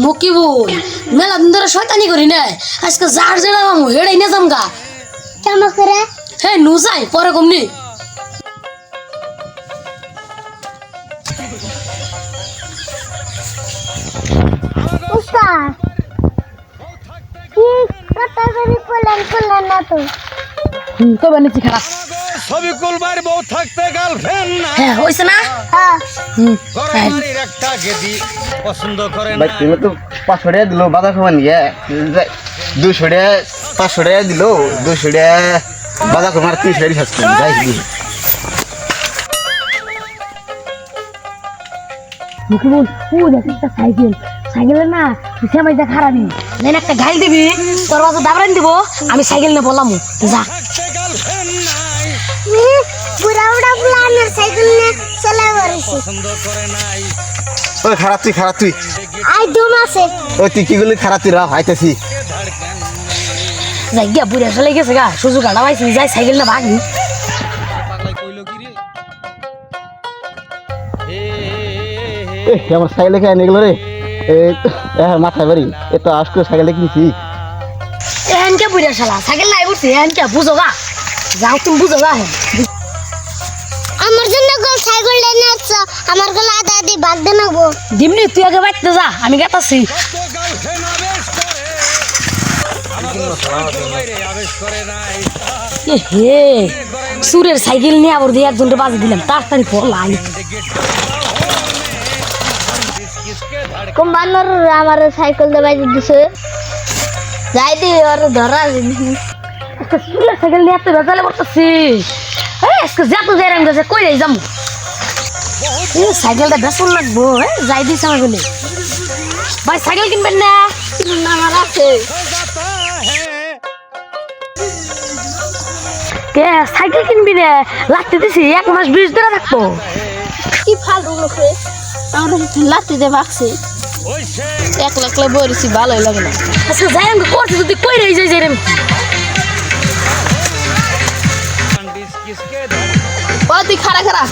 মকিবুল মেলা দিন ধরে শয়তানি করি না আজকে যার জেলা মামু হেড়াই না জামগা কেমন করে হে নু যাই পরে কমনি উস্তাদ কি কথা করে করলেন না তো তো বানিয়েছি খারাপ ছবি কুলবার বউ থাকতে গার্লফ্রেন্ড না হ্যাঁ হয়েছে না হ্যাঁ গরমারির একটা গেদি পছন্দ করে না ভাই তুমি তো 500 টাকা দিলো বাজার খাবার নিয়ে 200 টাকা 500 টাকা দিলো 200 টাকা বাজার খাবার 300 টাকা রিচার্জ করে যাই মকিবুল ও দেখ একটা সাইকেল সাইকেলের না তুই আমার যা খারাপই নেন একটা গাইল দিবি তোর বাসা দাবরান দিব আমি সাইকেল নিয়ে বললাম যা থাকতে গার্লফ্রেন্ড নাই বুড়া বুড়া প্লানের সাইকেল নিয়ে চলে বেরিয়েছি পছন্দ করে নাই ওই খারাপ তুই আই দুম আছে ওই তুই কি গুলি খারাপ তুই রাখ আইতাছি যাই গিয়া বুড়া চলে গেছে গা সুযোগ আনা পাইছি যাই সাইকেল না ভাগি পাগলাই কইলো কি রে আমার সাইকেলে কে এনে গেল রে মাথায় বাড়ি এত আস করে সাইকেলে কিনছি এহেন কে বুড়া শালা সাইকেল নাই বসছি এহেন কে বুঝো গা যাও তুমি বুঝো গা আমার জন্য গোল সাইকেল লেনে আসছো আমার গলা আদা আদি বাদ দে নেবো দিমনি তুই আগে বাইতে যা আমি গেতাছি তো গার্লফ্রেন্ড আবেশ করে আমাদের সাইকেল বাইরে আবেশ করে নাই এ হে সুরের সাইকেল নিয়ে আবার দিয়ে একজনকে বাজে দিলাম তাড়াতাড়ি পড়লাই কোম্পানোর আমার সাইকেল দে বাইতে দিছে যাই দি ওর ধরা সুরের সাইকেল নিয়ে এত বেজালে পড়তেছি আজকে যত যাই রাম গেছে কই যাই যাম সাইকেলটা বেসন লাগবো যাই দিস আমার বলে ভাই সাইকেল কিনবেন না আমার আছে কে সাইকেল কিনবি না লাগতে দিছি 1 মাস 20 ধরে থাকবো কি ফালতু লোকে আমার লাত্তি দে ভাগছে একলা একলা বইছি ভালোই লাগে না আজকে যাই আমি করছি যদি কই রই যাই যাই রে ও তুই খারা খারা